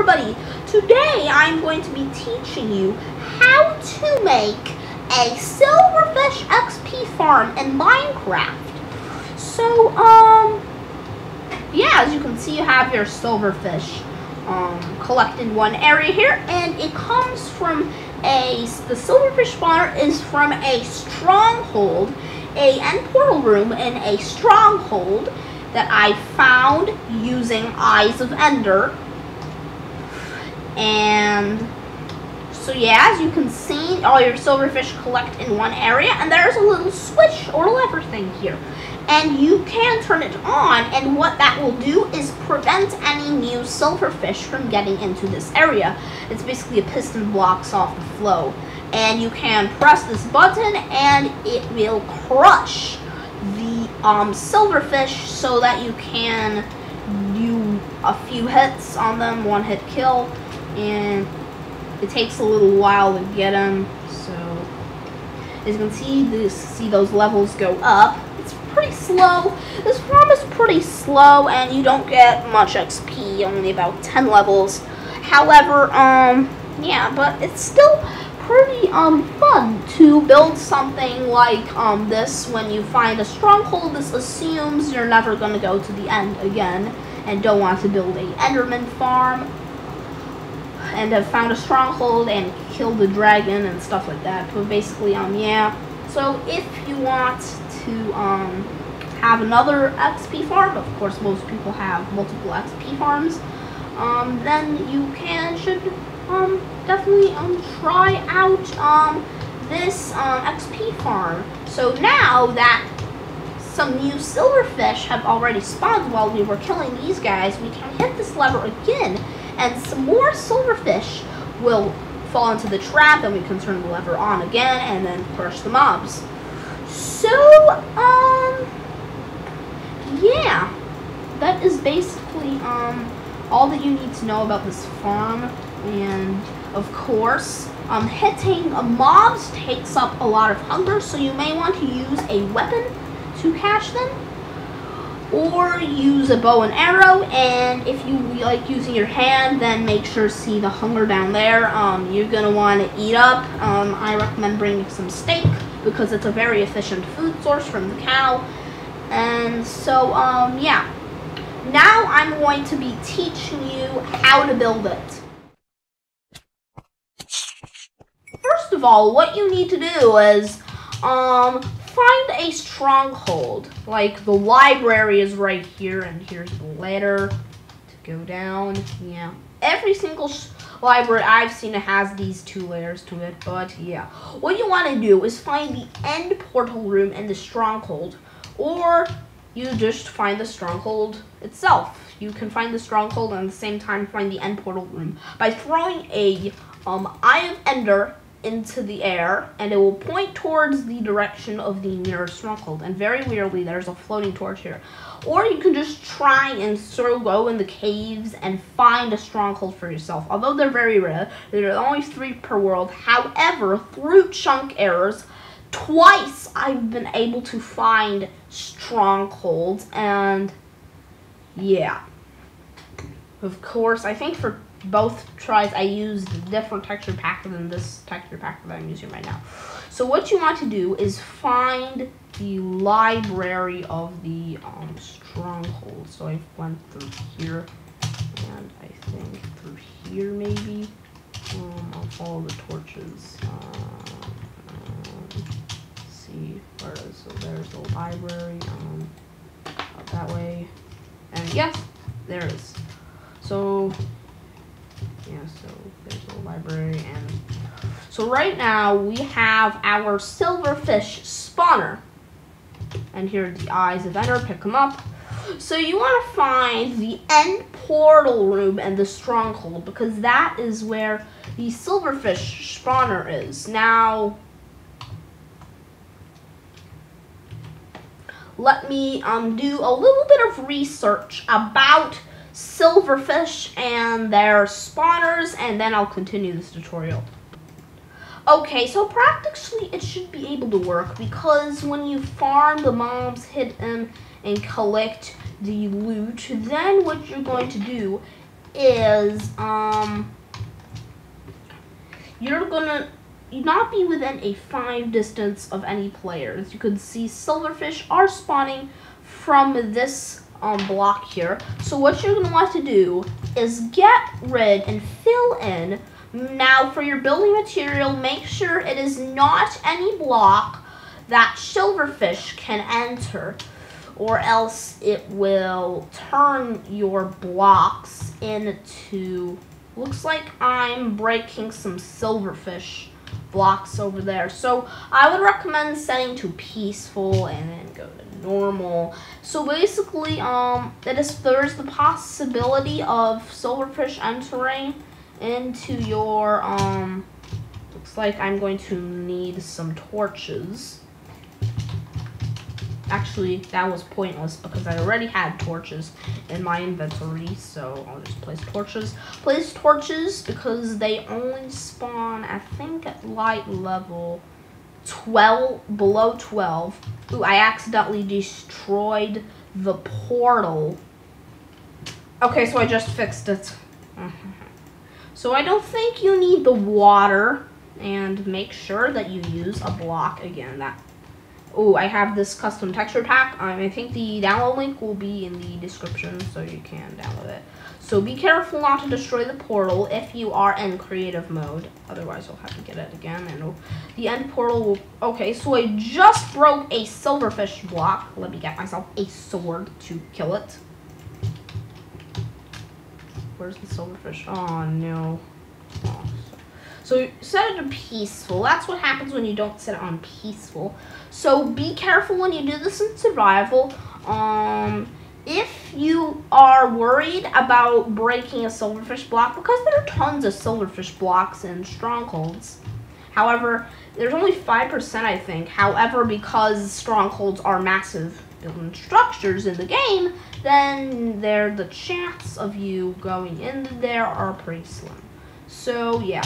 everybody! Today I'm going to be teaching you how to make a silverfish XP farm in Minecraft. So, yeah, as you can see, you have your silverfish collected in one area here, and it comes from the silverfish spawner is from a stronghold, a end portal room in a stronghold that I found using Eyes of Ender. And so yeah, as you can see, all your silverfish collect in one area, and there's a little switch or lever thing here. And you can turn it on, and what that will do is prevent any new silverfish from getting into this area. It's basically a piston blocks off the flow. And you can press this button, and it will crush the silverfish so that you can do a few hits on them, one hit kill. And it takes a little while to get them. So as you can see those levels go up. It's pretty slow. This farm is pretty slow, and you don't get much XP, only about 10 levels. However, yeah, but it's still pretty fun to build something like this. When you find a stronghold, this assumes you're never going to go to the end again and don't want to build a Enderman farm and have found a stronghold and killed the dragon and stuff like that. But basically, yeah. So if you want to have another XP farm, of course most people have multiple XP farms, then you should definitely try out this XP farm. So now that some new silverfish have already spawned while we were killing these guys, we can hit this lever again, and some more silverfish will fall into the trap, and we can turn the lever on again and then crush the mobs. So, yeah, that is basically all that you need to know about this farm. And of course, hitting mobs takes up a lot of hunger, so you may want to use a weapon to catch them, or use a bow and arrow. And if you like using your hand, then make sure to see the hunger down there. You're gonna want to eat up. I recommend bringing some steak because it's a very efficient food source from the cow. And so yeah, now I'm going to be teaching you how to build it. First of all, what you need to do is find a stronghold. Like the library is right here, and here's the ladder to go down. Yeah, every single library I've seen it has these two layers to it. But yeah, what you want to do is find the end portal room in the stronghold, or you just find the stronghold itself. You can find the stronghold and at the same time find the end portal room by throwing a Eye of Ender into the air, and it will point towards the direction of the nearest stronghold. And very weirdly, there's a floating torch here. Or you can just try and go in the caves and find a stronghold for yourself. Although they're very rare, there are only 3 per world. However, through chunk errors, twice I've been able to find strongholds. And yeah, of course, I think for both tries I used a different texture pack than this texture pack that I'm using right now. So what you want to do is find the library of the stronghold. So I went through here, and I think through here maybe. I'll follow the torches. See where it is. So there's the library. Out that way, and yes, there it is. So yeah, so there's a library, and so right now we have our silverfish spawner, and here are the Eyes of Ender. Pick them up. So you want to find the end portal room and the stronghold, because that is where the silverfish spawner is. Now, let me do a little bit of research about silverfish and their spawners, and then I'll continue this tutorial. Okay, so practically it should be able to work, because when you farm the mobs, hit them, and collect the loot, then what you're going to do is you're gonna not be within a 5 distance of any players. You can see silverfish are spawning from this block here. So what you're gonna want to do is get rid and fill in. Now for your building material, make sure it is not any block that silverfish can enter, or else it will turn your blocks into, looks like I'm breaking some silverfish blocks over there. So I would recommend setting to peaceful and then go to normal. So basically, there's the possibility of silverfish entering into your, looks like I'm going to need some torches. Actually, that was pointless because I already had torches in my inventory, so I'll just place torches. Place torches because they only spawn, I think, at light level 12, below 12. Ooh, I accidentally destroyed the portal. Okay, so I just fixed it. So I don't think you need the water, and make sure that you use a block again. Oh, I have this custom texture pack. I think the download link will be in the description, so you can download it. So be careful not to destroy the portal if you are in creative mode. Otherwise, you'll have to get it again. And the end portal will... Okay, so I just broke a silverfish block. Let me get myself a sword to kill it. Where's the silverfish? Oh, no. Oh, so set it to peaceful. That's what happens when you don't set it on peaceful. So be careful when you do this in survival. If you are worried about breaking a silverfish block, because there are tons of silverfish blocks in strongholds. However, there's only 5%, I think. However, because strongholds are massive building structures in the game, then the chance of you going in there are pretty slim. So yeah.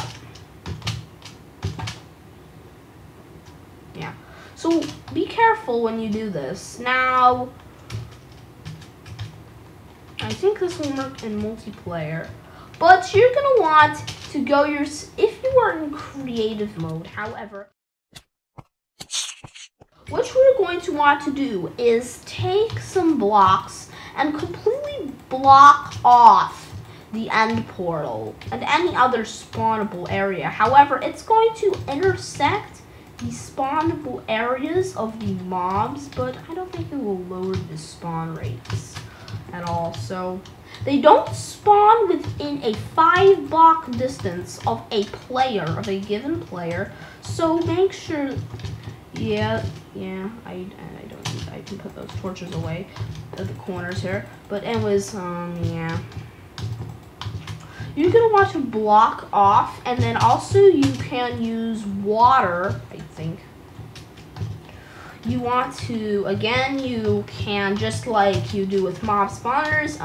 Yeah. So be careful when you do this. Now, I think this will work in multiplayer, but you're gonna want to go if you are in creative mode. However, what we're going to want to do is take some blocks and completely block off the end portal and any other spawnable area. However, it's going to intersect the spawnable areas of the mobs, but I don't think it will lower the spawn rates at all. So they don't spawn within a 5-block distance of a player, of a given player. So make sure, I can put those torches away at the corners here. But anyways, yeah. You're gonna want to block off, and then also you can use water, I think. You want to, again, you can, just like you do with mob spawners,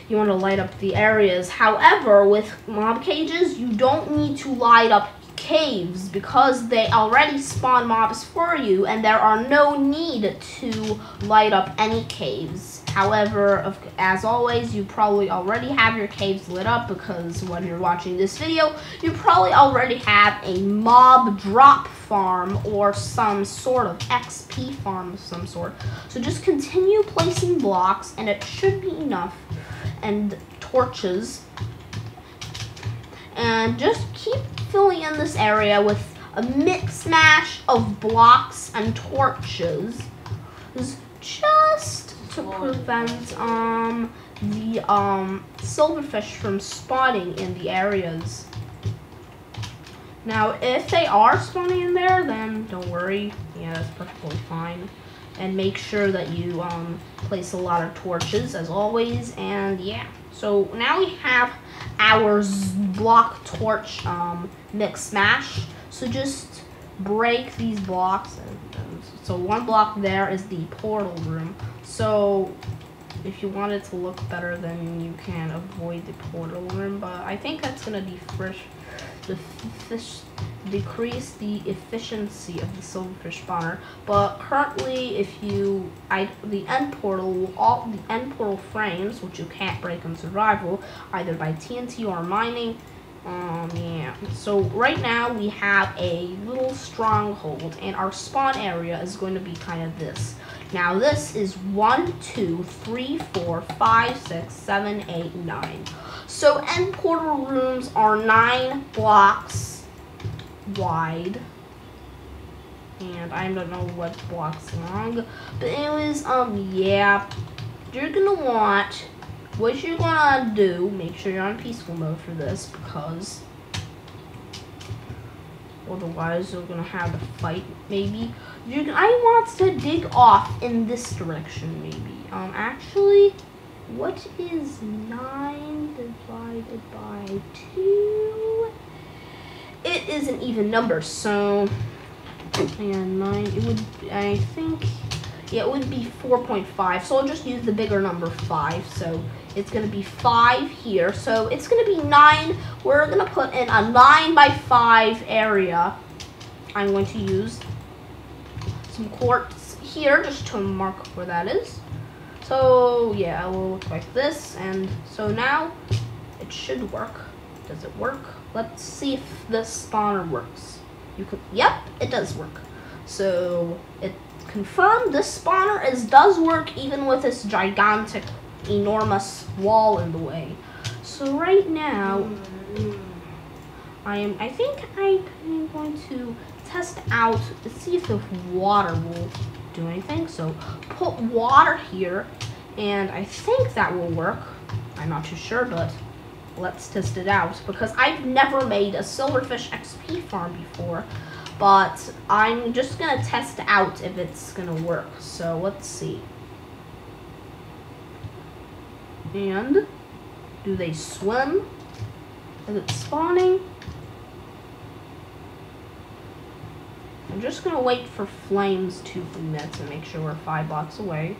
you want to light up the areas. However, with mob cages, you don't need to light up caves because they already spawn mobs for you, and there are no need to light up any caves. However, as always, you probably already have your caves lit up because when you're watching this video, you probably already have a mob drop farm or some sort of XP farm of some sort. So just continue placing blocks, and it should be enough, and torches, and just keep filling in this area with a mix mash of blocks and torches, just to prevent the silverfish from spawning in the areas. Now, if they are spawning in there, then don't worry. Yeah, that's perfectly fine. And make sure that you place a lot of torches, as always. And yeah, so now we have our block torch mix smash. So just break these blocks. So one block there is the portal room. So if you want it to look better, then you can avoid the portal room. But I think that's gonna decrease the efficiency of the silverfish spawner. But currently, if you the end portal frames, which you can't break in survival, either by TNT or mining. Yeah. So right now we have a little stronghold, and our spawn area is going to be kind of this. Now this is 1, 2, 3, 4, 5, 6, 7, 8, 9. So end portal rooms are 9 blocks wide, and I don't know what blocks long, but anyways, yeah, you're gonna want. What you're gonna do, make sure you're on peaceful mode for this, because otherwise you're gonna have to fight. Maybe I want to dig off in this direction. Maybe actually, what is 9 divided by 2? It is an even number, so and 9. It would, I think. Yeah, it would be 4.5, so I'll just use the bigger number 5. So it's going to be 5 here. So it's going to be 9. We're going to put in a 9 by 5 area. I'm going to use some quartz here just to mark where that is. So yeah, it will look like this. And so now it should work. Does it work? Let's see if this spawner works. Yep, it does work. So it confirmed this spawner does work even with this gigantic, enormous wall in the way. So right now, I think I'm going to test out to see if the water will do anything. So put water here, and I think that will work. I'm not too sure, but let's test it out, because I've never made a silverfish XP farm before. But I'm just gonna test out if it's gonna work. So let's see. And do they swim? Is it spawning? I'm just gonna wait for flames 2 minutes and make sure we're 5 blocks away.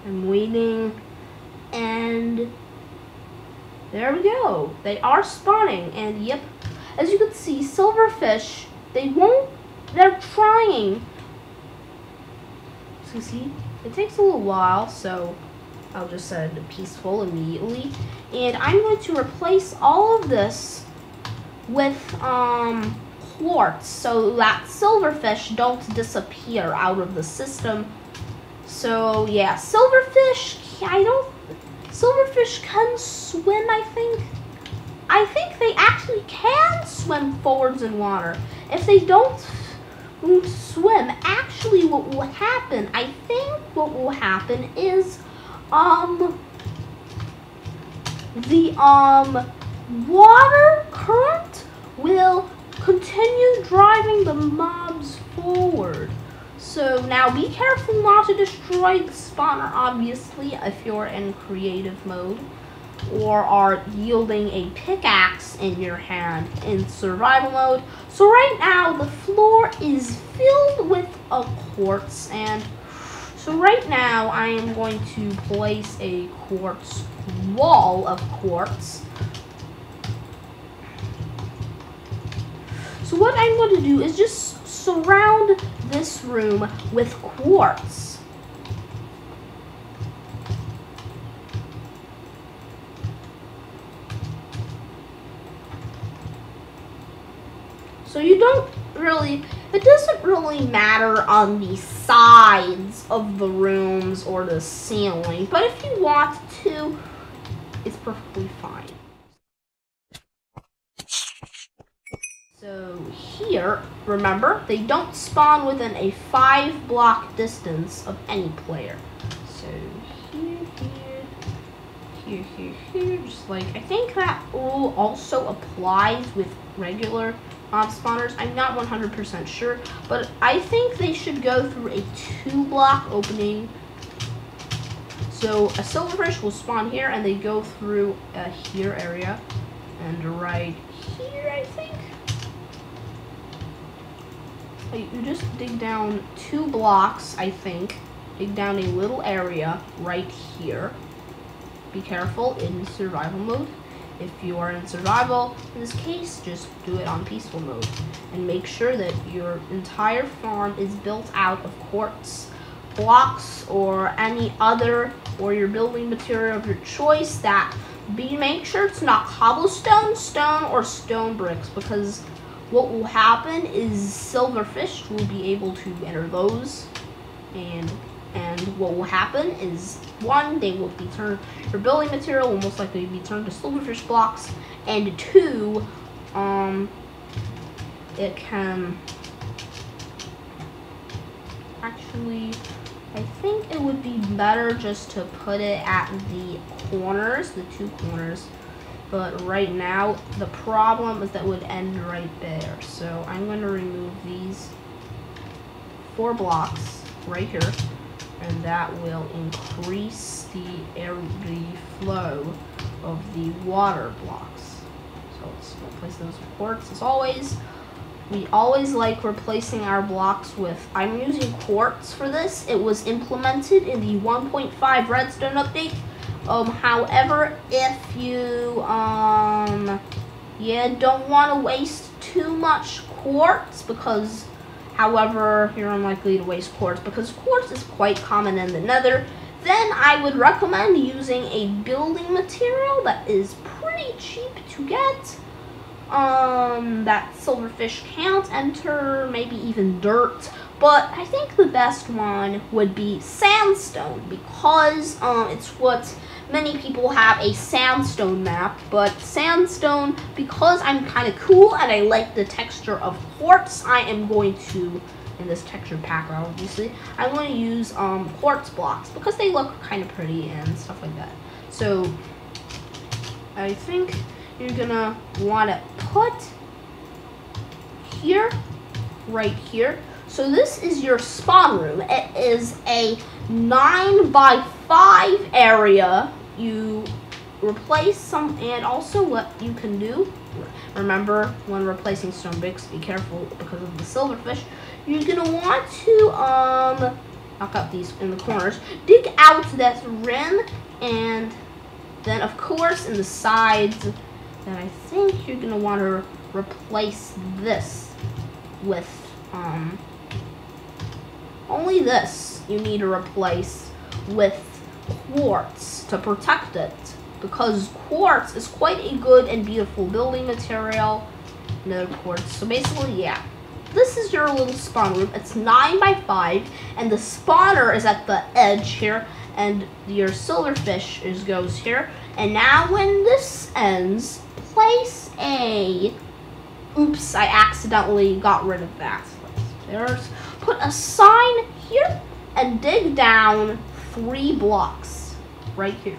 I'm waiting. And there we go. They are spawning, and yep, as you can see, silverfish, they're trying. So see, it takes a little while, so I'll just set it to peaceful immediately. And I'm going to replace all of this with quartz, so that silverfish don't disappear out of the system. So yeah, silverfish, silverfish can swim, I think. I think they actually can swim forwards in water. If they don't swim, actually what will happen, I think what will happen is, the, water current will continue driving the mobs forward. So now be careful not to destroy the spawner, obviously, if you're in creative mode or are yielding a pickaxe in your hand in survival mode. So right now the floor is filled with a quartz, and so right now I am going to place a quartz wall of quartz. So what I'm going to do is just surround this room with quartz. So you don't really, it doesn't really matter on the sides of the rooms or the ceiling, but if you want to, it's perfectly fine. So here, remember, they don't spawn within a 5-block distance of any player. So here, just like, I think that rule also applies with regular mob spawners. I'm not 100% sure, but I think they should go through a 2-block opening. So a silverfish will spawn here, and they go through a here area, and right here, I think. You just dig down 2 blocks, I think. dig down a little area right here. Be careful in survival mode. If you are in survival, in this case, just do it on peaceful mode. And make sure that your entire farm is built out of quartz blocks or any other, or your building material of your choice. Make sure it's not cobblestone, stone, or stone bricks, because what will happen is silverfish will be able to enter those, and what will happen is, one, they will be turned, your building material will most likely be turned to silverfish blocks, and two, it can actually, I think it would be better just to put it at the corners, the two corners. But right now, the problem is that it would end right there. So I'm going to remove these 4 blocks right here, and that will increase the flow of the water blocks. So let's replace those with quartz as always. We always like replacing our blocks with, I'm using quartz for this. It was implemented in the 1.5 redstone update. However, if you don't want to waste too much quartz, because however, you're unlikely to waste quartz because quartz is quite common in the nether, then I would recommend using a building material that is pretty cheap to get. That silverfish can't enter, maybe even dirt, but I think the best one would be sandstone, because it's what many people have, a sandstone map. But sandstone, because I'm kind of cool and I like the texture of quartz, I am going to, in this texture pack obviously, I'm going to use quartz blocks because they look kind of pretty and stuff like that. So I think you're gonna want to put here, right here. So this is your spawn room. It is a 9x5 area. You replace some, and also what you can do, remember when replacing stone bricks, be careful because of the silverfish. You're gonna want to knock out these in the corners, dig out that rim, and then of course in the sides. Then I think you're gonna want to replace this with only this you need to replace with quartz to protect it, because quartz is quite a good and beautiful building material. No quartz. So basically, yeah, this is your little spawn room. It's 9x5, and the spawner is at the edge here, and your silverfish goes here. And now when this ends, place a, oops, I accidentally got rid of that. Put a sign here and dig down 3 blocks right here.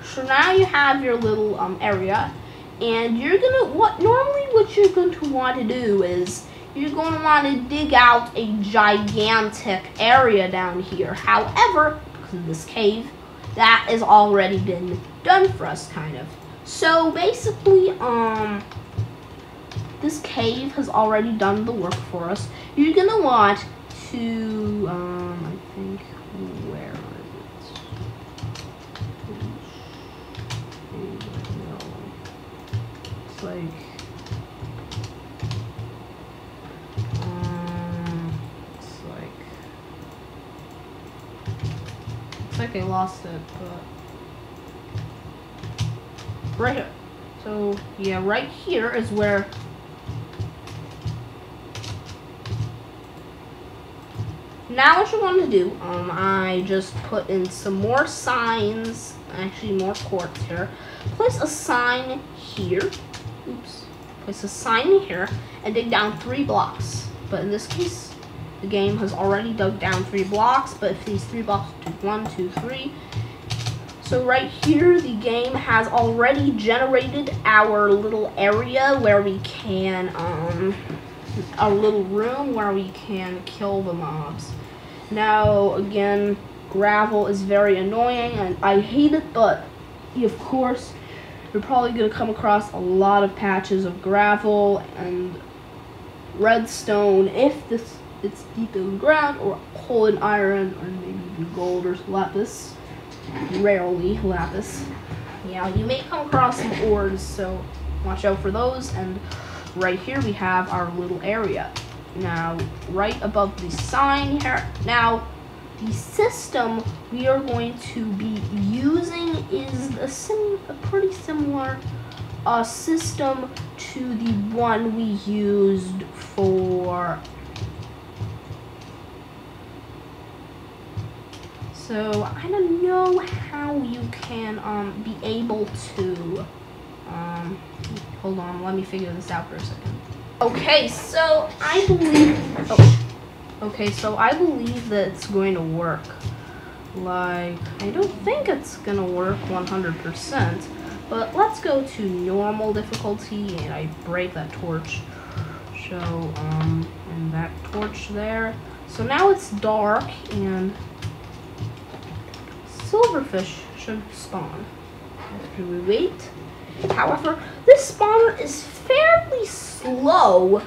So now you have your little area, and you're gonna, what you're going to want to do is you're going to want to dig out a gigantic area down here. However, because of this cave, that has already been done for us, kind of. So basically, this cave has already done the work for us. You're gonna want to, I think, where is it? It's like, it's like I lost it, but right here. So yeah, right here is where now what you want to do, I just put in some more signs, actually more quartz here. Place a sign here. Oops. Place a sign here and dig down 3 blocks. But in this case, the game has already dug down 3 blocks, but if these 3 blocks do 1, 2, 3. So right here, the game has already generated our little area where we can, a little room where we can kill the mobs. Now, again, gravel is very annoying, and I hate it, but of course, you're probably going to come across a lot of patches of gravel and redstone if this it's deep in the ground, or hole in iron, or maybe even gold or lapis. Rarely lapis. Yeah, you may come across some ores, so watch out for those. And right here we have our little area. Now, right above the sign here. Now, the system we are going to be using is a pretty similar system to the one we used for. So I don't know how you can be able to hold on, let me figure this out for a second. Okay, so I believe that it's going to work. Like, I don't think it's gonna work 100%, but let's go to normal difficulty, and I break that torch. So and that torch there. So now it's dark, and silverfish should spawn after we wait. However, this spawner is fairly slow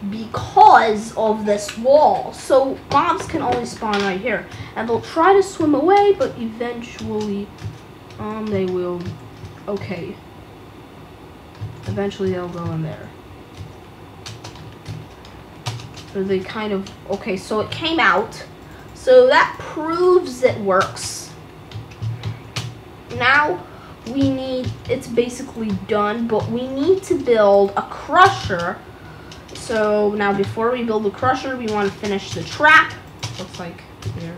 because of this wall. So mobs can only spawn right here, and they'll try to swim away, but eventually they will. Okay. Eventually they'll go in there. So they kind of. Okay, so it came out. So that proves it works. Now we need, it's basically done, but we need to build a crusher. So now before we build the crusher, we want to finish the trap. Looks like here.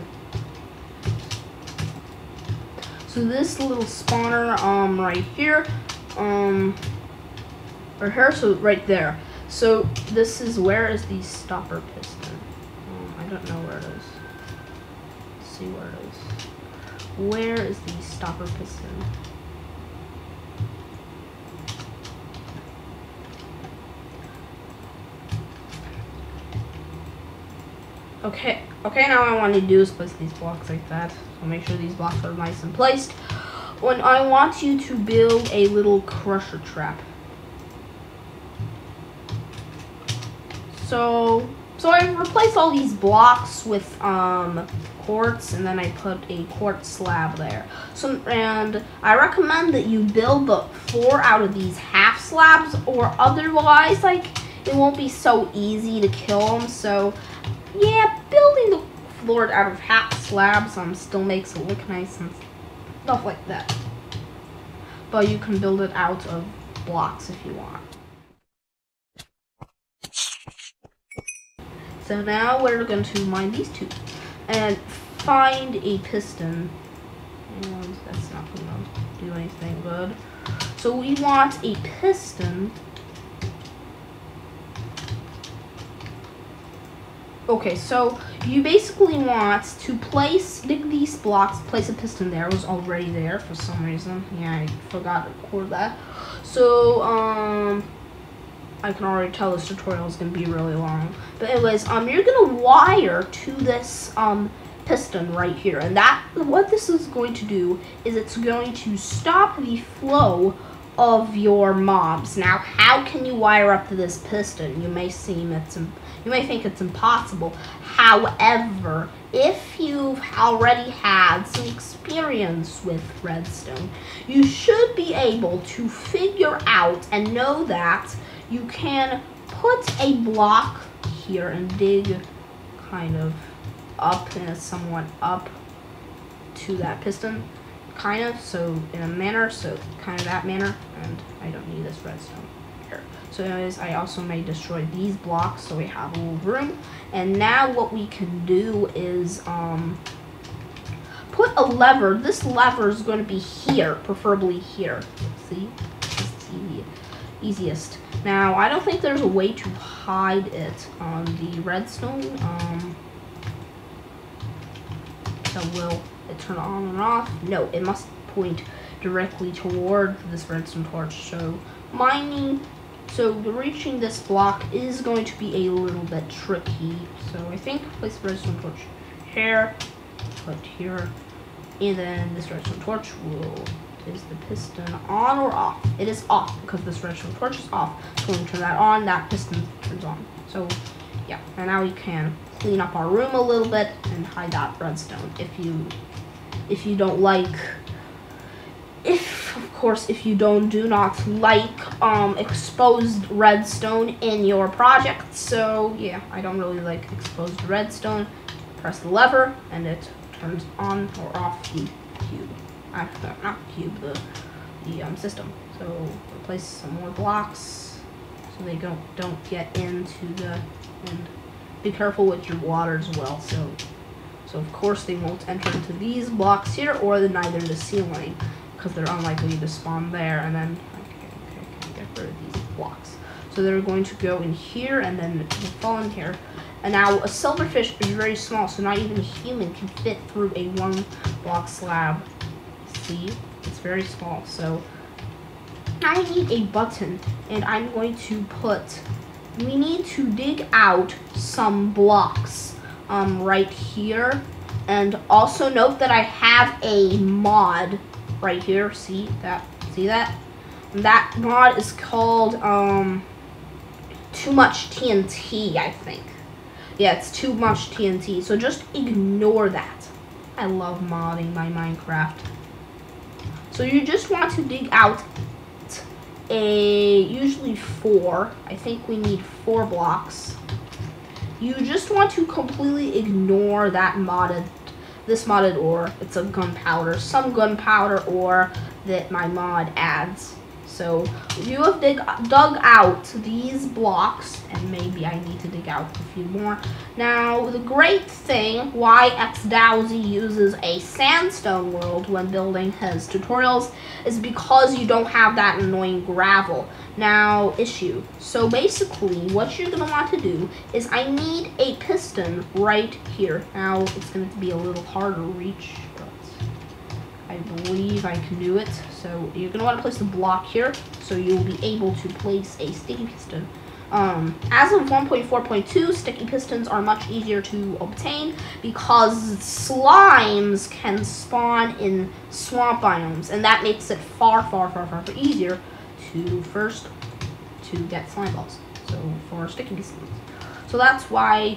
So this little spawner right here, or here, so right there. So this is, where is the stopper piston? I don't know where it is. Let's see where it is. Where is the stopper piston? Okay, now what I want to do is place these blocks like that. So make sure these blocks are nice and placed. When I want you to build a little crusher trap. So I replaced all these blocks with quartz, and then I put a quartz slab there. So, and I recommend that you build the 4 out of these half slabs, or otherwise, like, it won't be so easy to kill them. So yeah, building the floor out of half slabs still makes it look nice and stuff like that. But you can build it out of blocks if you want. So now we're going to mine these two and find a piston. And that's not going to do anything good. So we want a piston. Okay, so you basically want to dig these blocks, place a piston there. It was already there for some reason. Yeah, I forgot to record that. So, I can already tell this tutorial is going to be really long. But anyways, you're going to wire to this, piston right here. And what this is going to do is it's going to stop the flow of your mobs. Now, how can you wire up to this piston? You may think it's impossible. However, if you've already had some experience with redstone, you should be able to figure out and know that you can put a block here and dig kind of up and somewhat up to that piston. Kind of, so in a manner, so kind of that manner, and I don't need this redstone here. So anyways, I also may destroy these blocks so we have a little room. And now what we can do is put a lever. This lever is going to be here, preferably here. See, it's the easiest. Now I don't think there's a way to hide it on the redstone. So will it turn on and off? No, it must point directly toward this redstone torch. So reaching this block is going to be a little bit tricky. So I think place the redstone torch here, put here, and then this redstone torch is the piston on or off? It is off because this redstone torch is off. So when we turn that on, that piston turns on. So yeah, and now we can clean up our room a little bit and hide that redstone if you don't like, of course, if you do not like exposed redstone in your project. So yeah, I don't really like exposed redstone. Press the lever and it turns on or off the cube. Not cube, the system. So replace some more blocks so they don't get into the, and be careful with your water as well. So of course they won't enter into these blocks here or neither the ceiling, because they're unlikely to spawn there. And then can get rid of these blocks. So they're going to go in here and then will fall in here. And now a silverfish is very small, so not even a human can fit through a 1 block slab. See, it's very small. So now we need a button, and I'm going to we need to dig out some blocks right here. And also note that I have a mod right here. See that? And that mod is called Too Much TNT, I think. Yeah, it's Too Much TNT. So just ignore that. I love modding my Minecraft. So you just want to dig out usually 4. I think we need 4 blocks. You just want to completely ignore that this modded ore. It's a gunpowder, some gunpowder ore that my mod adds. So you have dug out these blocks, and maybe I need to dig out a few more. Now, the great thing why xDowsy uses a sandstone world when building his tutorials is because you don't have that annoying gravel issue. So basically, what you're going to want to do is I need a piston right here. Now, it's going to be a little harder to reach, but I believe I can do it. So you're going to want to place the block here, so you'll be able to place a sticky piston. As of 1.4.2, sticky pistons are much easier to obtain because slimes can spawn in swamp biomes, and that makes it far easier to get slime balls. So for sticky pistons. So that's why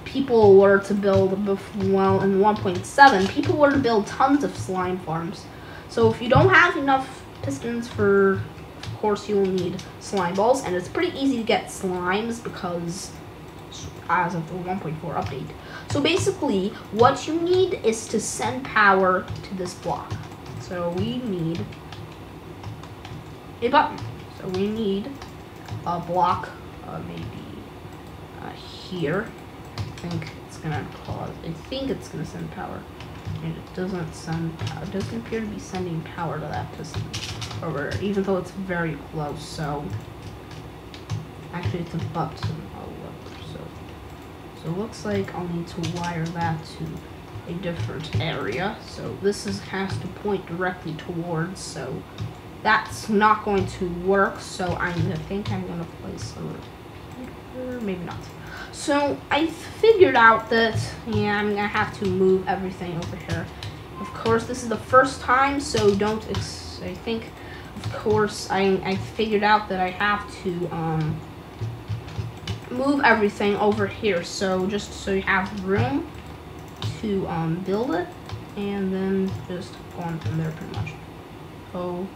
people were to build, well, in 1.7, people were to build tons of slime farms. So if you don't have enough pistons of course you'll need slime balls, and it's pretty easy to get slimes because as of the 1.4 update. So basically, what you need is to send power to this block. So we need a button. So we need a block, maybe here. I think it's gonna send power. And it doesn't send power. It doesn't appear to be sending power to that piston over, even though it's very close. So actually, it's a button. So it looks like I'll need to wire that to a different area. So this has to point directly towards. So that's not going to work. So I think I'm gonna place maybe not. So I figured out that, yeah, I'm gonna have to move everything over here. Of course, this is the first time, so I think, of course, I figured out that I have to move everything over here. So just so you have room to build it, and then just go on from there pretty much. So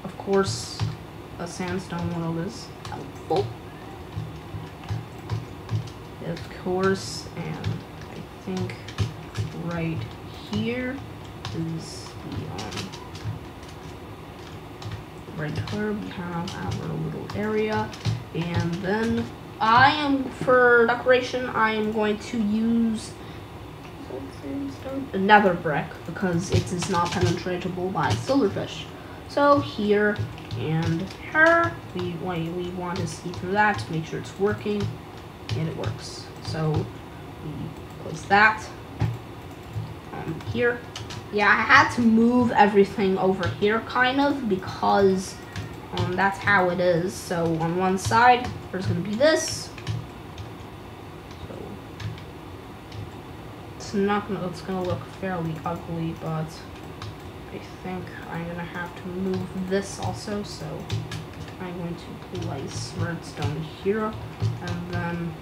of course, a sandstone world is helpful, of course, and I think right here is the right here we have our little area, and then for decoration I am going to use a nether brick because it is not penetratable by silverfish. So here and here, we want to see through that to make sure it's working, and it works. So we place that here. Yeah, I had to move everything over here kind of because that's how it is. So on one side there's going to be this. So it's going to look fairly ugly, but I think I'm gonna have to move this also. So I'm going to place redstone here, and then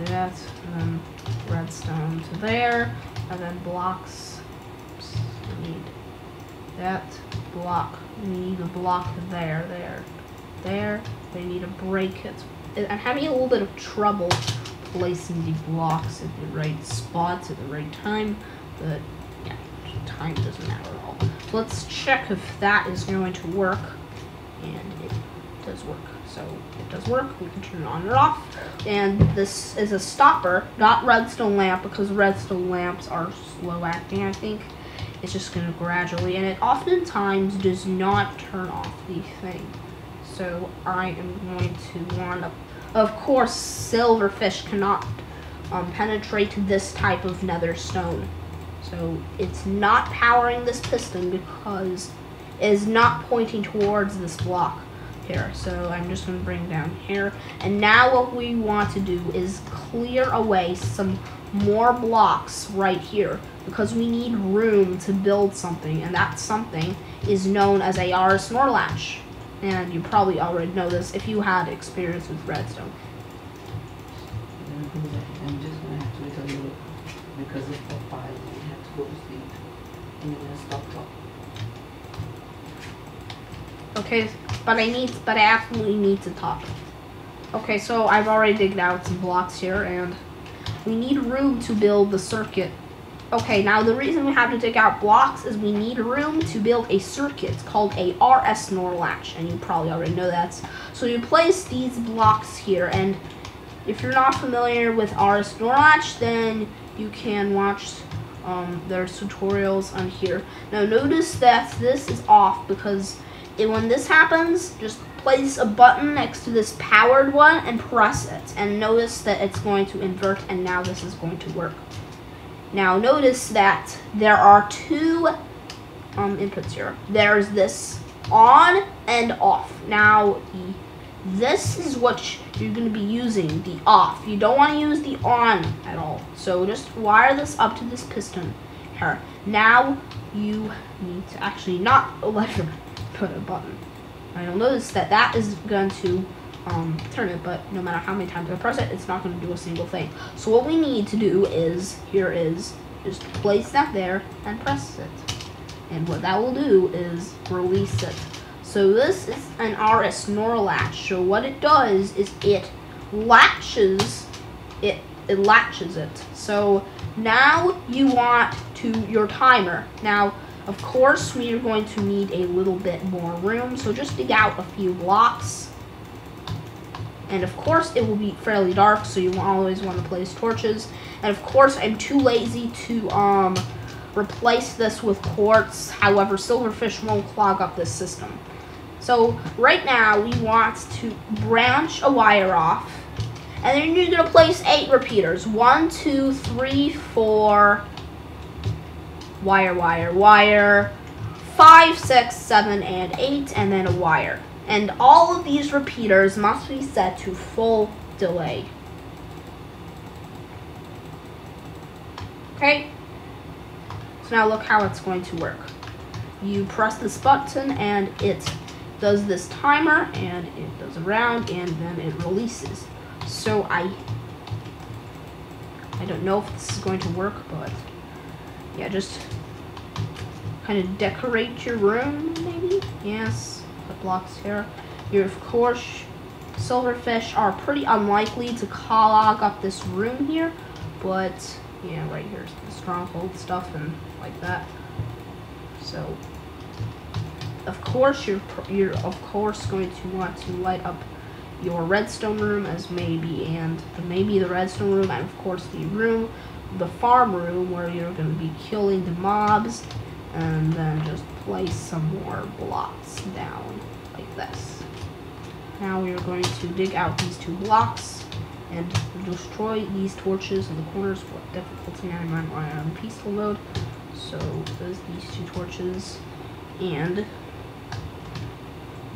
that, and then redstone to there, and then blocks. Oops, we need that block. We need a block there. They need to break it. I'm having a little bit of trouble placing the blocks at the right spots at the right time, but yeah, time doesn't matter at all. So let's check if that is going to work, and it does work. So it does work. We can turn it on or off. And this is a stopper, not redstone lamp, because redstone lamps are slow acting, I think. It's just going to gradually, and it oftentimes does not turn off the thing. So I am going to want to, of course, silverfish cannot penetrate this type of nether stone. So it's not powering this piston because it is not pointing towards this block here. So I'm just going to bring down here. And now what we want to do is clear away some more blocks right here, because we need room to build something, and that something is known as a latch. And you probably already know this if you had experience with redstone. I'm just going to have to wait a little because it's for 5 and we have to go to sleep. And you're going to stop talking. Okay, but I absolutely need to talk. Okay, so I've already digged out some blocks here, and we need room to build the circuit. Okay, now the reason we have to dig out blocks is we need room to build a circuit called a RS NOR latch, and you probably already know that. So you place these blocks here, and if you're not familiar with RS NOR latch, then you can watch there's tutorials on here. Now notice that this is off because when this happens, just place a button next to this powered one and press it, and notice that it's going to invert, and now this is going to work. Now notice that there are two inputs here. There's this on and off. Now this is what you're going to be using, the off. You don't want to use the on at all. So just wire this up to this piston here. Now you need to actually not put a button. Now you'll notice that that is going to turn it, but no matter how many times I press it, it's not going to do a single thing. So what we need to do is, just place that there and press it. And what that will do is release it. So this is an RS NOR latch. So what it does is it latches it. It latches it. So now you want your timer. Now, of course, we are going to need a little bit more room. So just dig out a few blocks. And of course, it will be fairly dark, so you always want to place torches. And of course, I'm too lazy to replace this with quartz. However, silverfish won't clog up this system. So right now, we want to branch a wire off. And then you're going to place 8 repeaters. 1, 2, 3, 4. Wire, wire, wire. 5, 6, 7, and 8. And then a wire. And all of these repeaters must be set to full delay. Okay? So now look how it's going to work. You press this button and it does this timer, and it does a round, and then it releases. So I don't know if this is going to work, but yeah, just kind of decorate your room, maybe? Yes. The blocks here. Here, of course, silverfish are pretty unlikely to clog up this room here, but yeah, right here's the stronghold stuff and like that. So, of course, you're of course going to want to light up your redstone room as maybe the redstone room, and of course the farm room where you're going to be killing the mobs. And then just place some more blocks down like this. Now we are going to dig out these 2 blocks and destroy these torches in the corners. What difficulty I'm on peaceful mode. So there's these 2 torches, and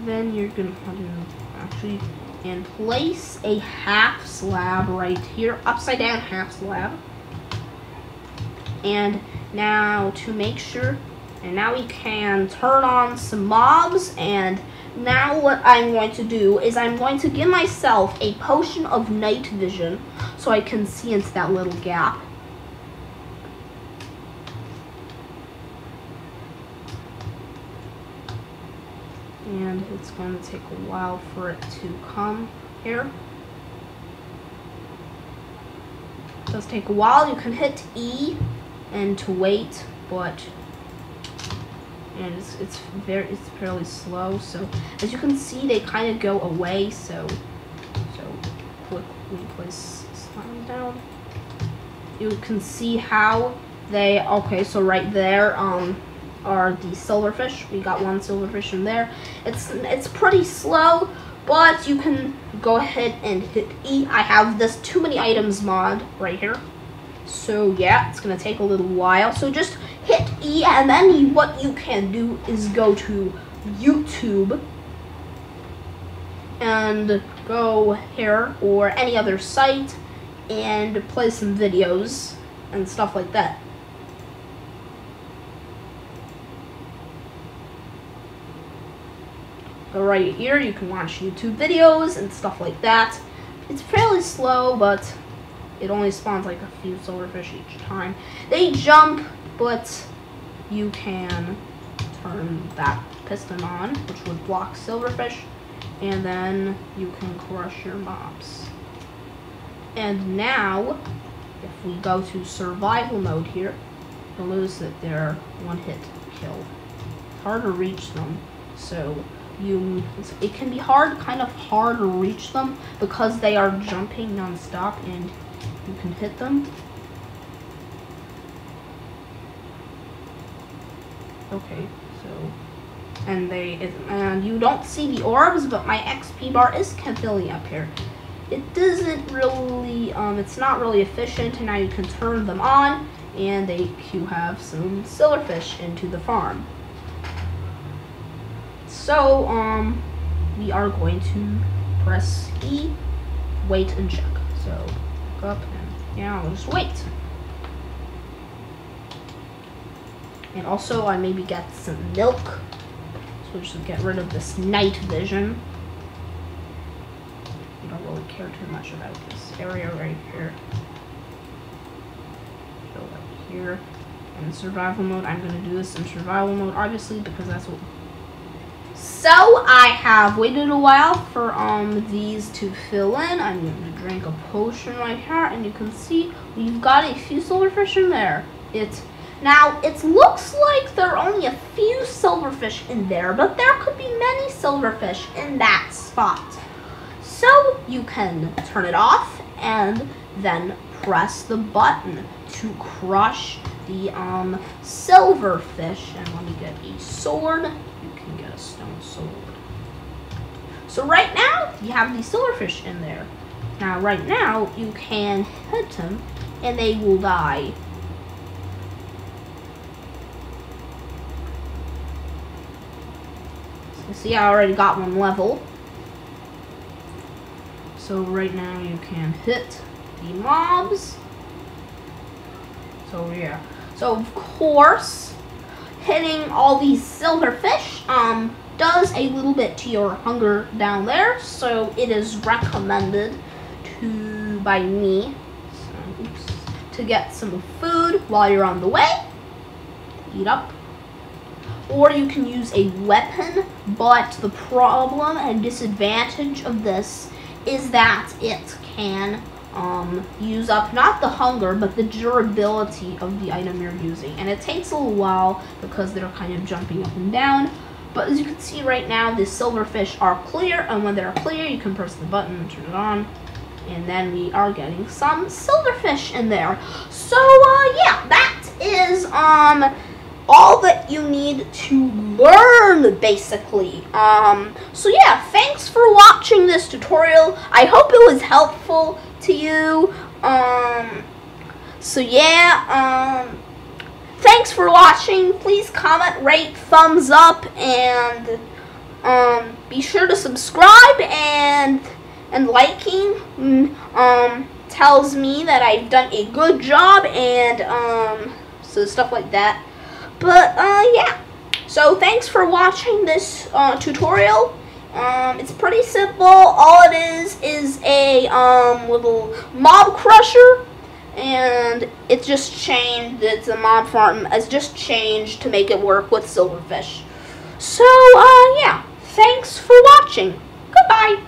then you're gonna want to and place a half slab right here, upside down half slab. And now to make sure, And now we can turn on some mobs, and now what I'm going to do is I'm going to give myself a potion of night vision so I can see into that little gap. And it's going to take a while for it to come here. It does take a while. You can hit E and to wait, but it's fairly slow. So as you can see, they kind of go away. So quickly place slime down. You can see how they. Okay, so right there are the silverfish. We got one silverfish in there. It's pretty slow, but you can go ahead and hit E. I have this too many items mod right here. So yeah, it's gonna take a little while. So just hit E, and then what you can do is go to YouTube and go here or any other site and play some videos and stuff like that. So right here, you can watch YouTube videos and stuff like that. It's fairly slow, but it only spawns like a few silverfish each time. They jump, but you can turn that piston on, which would block silverfish, and then you can crush your mobs. And now, if we go to survival mode here, you'll notice that they're one-hit kill. It's hard to reach them, so it can be kind of hard to reach them because they are jumping non-stop, and you can hit them. Okay, so and you don't see the orbs, but my XP bar is filling up here. It doesn't really it's not really efficient, and now you can turn them on, and you have some silverfish into the farm. So we are going to press E, wait and check. So look up, and yeah, we'll just wait. And also I maybe get some milk, so just get rid of this night vision. I don't really care too much about this area right here. So right here in survival mode, I'm gonna do this in survival mode, obviously, because that's what. So I have waited a while for these to fill in. I'm going to drink a potion right here, and you can see we've got a few silverfish in there. Now it looks like there are only a few silverfish in there, but there could be many silverfish in that spot. So you can turn it off and then press the button to crush the silverfish. And let me get a sword. Get a stone sword. So right now you have these silverfish in there. Now right now you can hit them and they will die. So see, I already got one level. So right now you can hit the mobs. So yeah. So of course, hitting all these silverfish does a little bit to your hunger down there, so it is recommended by me to get some food while you're on the way. Eat up. Or you can use a weapon, but the problem and disadvantage of this is that it can use up not the hunger but the durability of the item you're using, and it takes a little while because they're kind of jumping up and down. But as you can see right now, the silverfish are clear, and when they're clear you can press the button and turn it on, and then we are getting some silverfish in there. So yeah, that is all that you need to learn, basically. So yeah, thanks for watching this tutorial. I hope it was helpful to you. So yeah, thanks for watching. Please comment, rate, thumbs up, and be sure to subscribe, and liking tells me that I've done a good job, and so stuff like that. But yeah. So thanks for watching this tutorial. It's pretty simple. All it is a little mob crusher, and it's just changed. It's a mob farm. It's just changed to make it work with silverfish. So yeah. Thanks for watching. Goodbye.